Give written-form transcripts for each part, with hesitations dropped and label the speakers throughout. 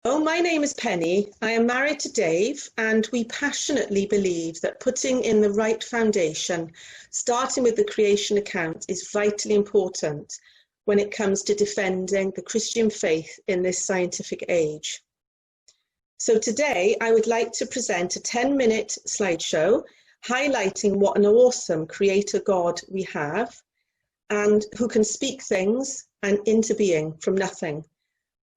Speaker 1: Oh, my name is Penny. I am married to Dave, and we passionately believe that putting in the right foundation, starting with the creation account, is vitally important when it comes to defending the Christian faith in this scientific age. So today, I would like to present a 10-minute slideshow highlighting what an awesome creator God we have, and who can speak things and into being from nothing.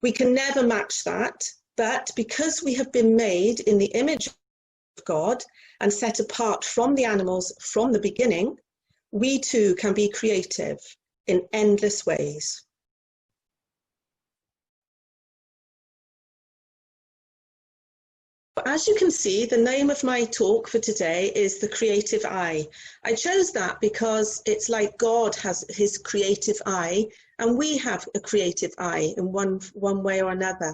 Speaker 1: We can never match that, but because we have been made in the image of God and set apart from the animals from the beginning, we too can be creative in endless ways. As you can see, the name of my talk for today is The Creative Eye. I chose that because it's like God has his creative eye, and we have a creative eye in one way or another.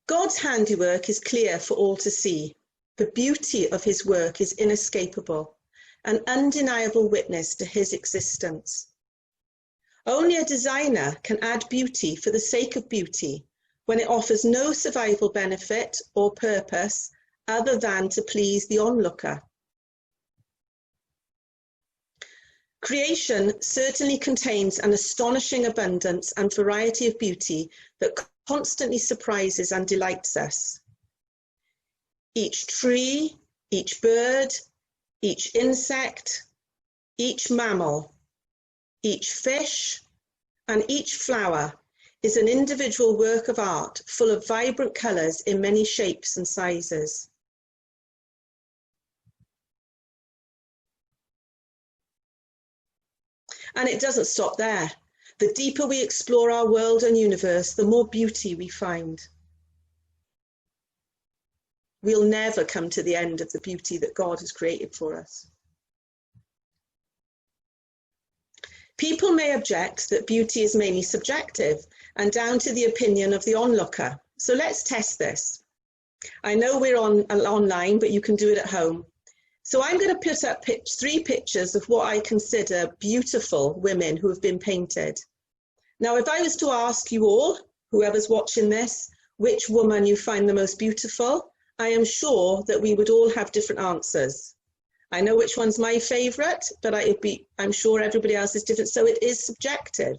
Speaker 1: God's handiwork is clear for all to see. The beauty of his work is inescapable, an undeniable witness to his existence. Only a designer can add beauty for the sake of beauty when it offers no survival benefit or purpose other than to please the onlooker. Creation certainly contains an astonishing abundance and variety of beauty that constantly surprises and delights us. Each tree, each bird, each insect, each mammal, each fish, and each flower is an individual work of art full of vibrant colours in many shapes and sizes. And it doesn't stop there. The deeper we explore our world and universe, the more beauty we find. We'll never come to the end of the beauty that God has created for us. People may object that beauty is mainly subjective and down to the opinion of the onlooker. So let's test this. I know we're online, but you can do it at home. So I'm going to put up 3 pictures of what I consider beautiful women who have been painted. Now, if I was to ask you all, whoever's watching this, which woman you find the most beautiful, I am sure that we would all have different answers. I know which one's my favourite, but I'm sure everybody else is different. So it is subjective.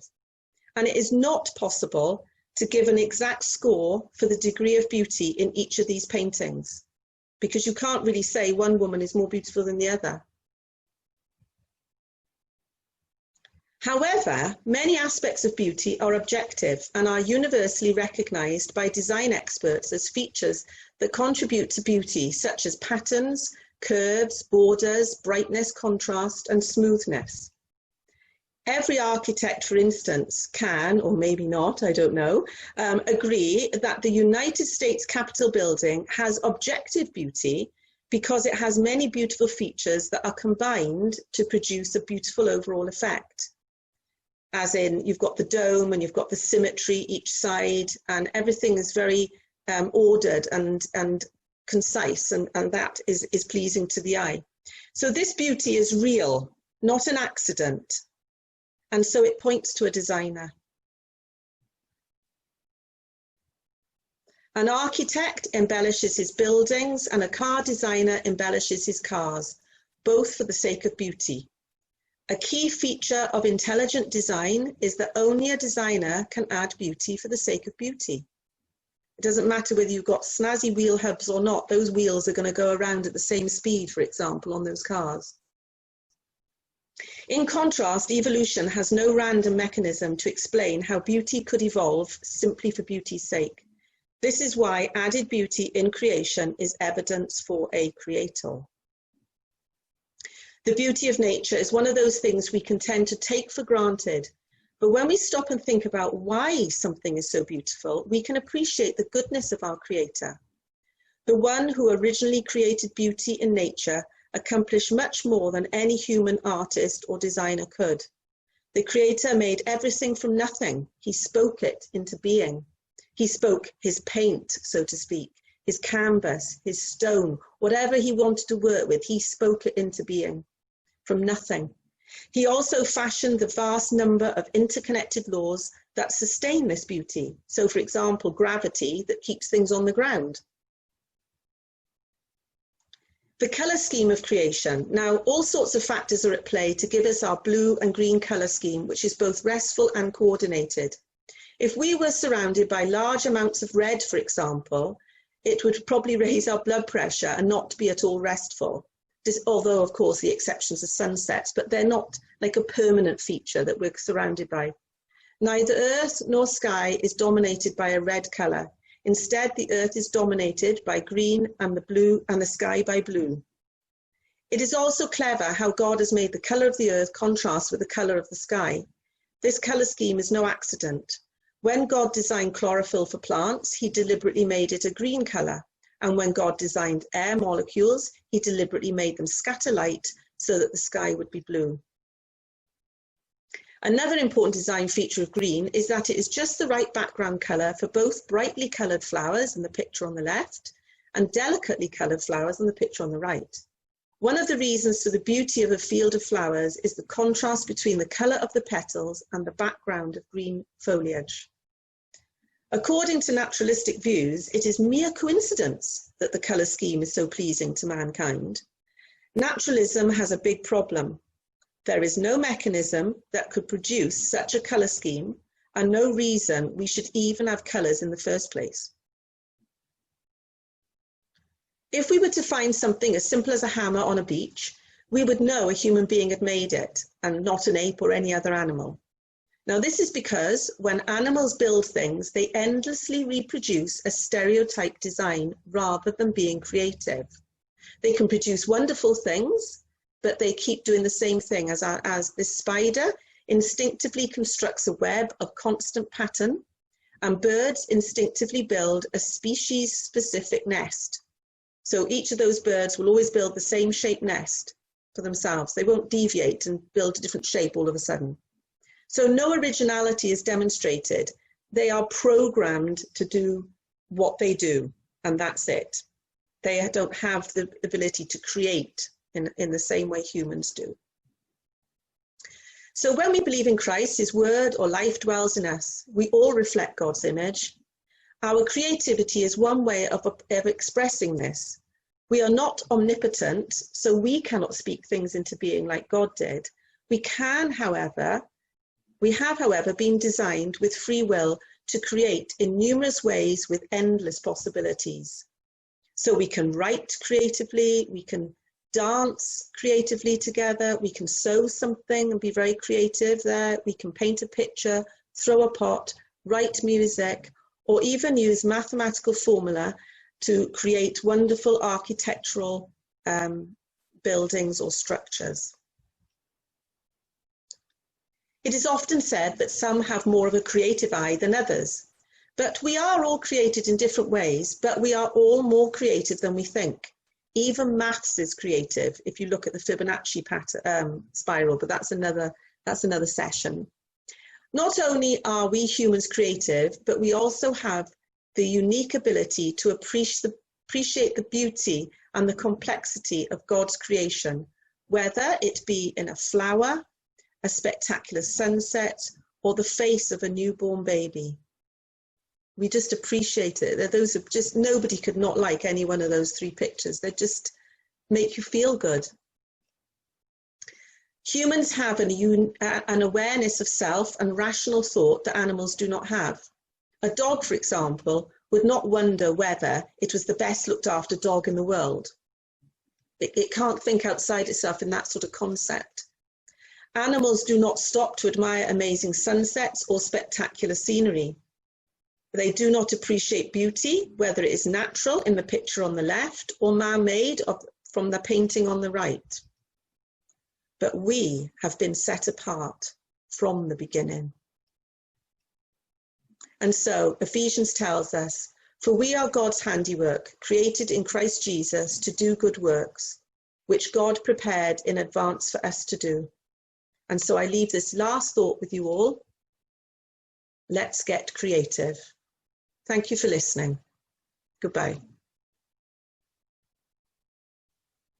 Speaker 1: And it is not possible to give an exact score for the degree of beauty in each of these paintings, because you can't really say one woman is more beautiful than the other. However, many aspects of beauty are objective and are universally recognised by design experts as features that contribute to beauty, such as patterns, curves, borders, brightness, contrast, and smoothness. Every architect, for instance, can, or maybe not, I don't know, agree that the United States Capitol building has objective beauty because it has many beautiful features that are combined to produce a beautiful overall effect. As in, you've got the dome and you've got the symmetry each side, and everything is very ordered and concise, and that is pleasing to the eye. So this beauty is real, not an accident. And so it points to a designer. An architect embellishes his buildings and a car designer embellishes his cars, both for the sake of beauty. A key feature of intelligent design is that only a designer can add beauty for the sake of beauty. It doesn't matter whether you've got snazzy wheel hubs or not, those wheels are going to go around at the same speed, for example, on those cars. In contrast, evolution has no random mechanism to explain how beauty could evolve simply for beauty's sake. This is why added beauty in creation is evidence for a creator. The beauty of nature is one of those things we can tend to take for granted, but when we stop and think about why something is so beautiful, we can appreciate the goodness of our Creator. The one who originally created beauty in nature accomplished much more than any human artist or designer could. The Creator made everything from nothing. He spoke it into being. He spoke his paint, so to speak, his canvas, his stone, whatever he wanted to work with, he spoke it into being from nothing. He also fashioned the vast number of interconnected laws that sustain this beauty. So, for example, gravity that keeps things on the ground. The colour scheme of creation. Now, all sorts of factors are at play to give us our blue and green colour scheme, which is both restful and coordinated. If we were surrounded by large amounts of red, for example, it would probably raise our blood pressure and not be at all restful. Although, of course, the exceptions are sunsets, but they're not like a permanent feature that we're surrounded by. Neither earth nor sky is dominated by a red colour. Instead, the earth is dominated by green and the blue, and the sky by blue. It is also clever how God has made the colour of the earth contrast with the colour of the sky. This colour scheme is no accident. When God designed chlorophyll for plants, he deliberately made it a green colour. And when God designed air molecules, he deliberately made them scatter light so that the sky would be blue. Another important design feature of green is that it is just the right background colour for both brightly coloured flowers in the picture on the left and delicately coloured flowers in the picture on the right. One of the reasons for the beauty of a field of flowers is the contrast between the colour of the petals and the background of green foliage. According to naturalistic views, it is mere coincidence that the colour scheme is so pleasing to mankind. Naturalism has a big problem. There is no mechanism that could produce such a colour scheme, and no reason we should even have colours in the first place. If we were to find something as simple as a hammer on a beach, we would know a human being had made it, and not an ape or any other animal. Now, this is because when animals build things, they endlessly reproduce a stereotype design rather than being creative. They can produce wonderful things, but they keep doing the same thing as this spider instinctively constructs a web of constant pattern, and birds instinctively build a species-specific nest. So each of those birds will always build the same shaped nest for themselves. They won't deviate and build a different shape all of a sudden. So no originality is demonstrated. They are programmed to do what they do, and that's it. They don't have the ability to create in the same way humans do. So when we believe in Christ, his word or life dwells in us. We all reflect God's image. Our creativity is one way of expressing this. We are not omnipotent, so we cannot speak things into being like God did. We have, however, been designed with free will to create in numerous ways with endless possibilities. So we can write creatively, we can dance creatively together, we can sew something and be very creative there, we can paint a picture, throw a pot, write music, or even use mathematical formula to create wonderful architectural buildings or structures. It is often said that some have more of a creative eye than others, but we are all created in different ways, but we are all more creative than we think. Even maths is creative if you look at the Fibonacci pattern, spiral, but that's another session. Not only are we humans creative, but we also have the unique ability to appreciate the beauty and the complexity of God's creation, whether it be in a flower, a spectacular sunset, or the face of a newborn baby. We just appreciate it. Those are just, nobody could not like any one of those three pictures. They just make you feel good. Humans have an awareness of self and rational thought that animals do not have. A dog, for example, would not wonder whether it was the best looked after dog in the world. It can't think outside itself in that sort of concept. Animals do not stop to admire amazing sunsets or spectacular scenery. They do not appreciate beauty, whether it is natural in the picture on the left or man-made from the painting on the right. But we have been set apart from the beginning. And so Ephesians tells us, for we are God's handiwork, created in Christ Jesus to do good works, which God prepared in advance for us to do. And so I leave this last thought with you all. Let's get creative. Thank you for listening. Goodbye.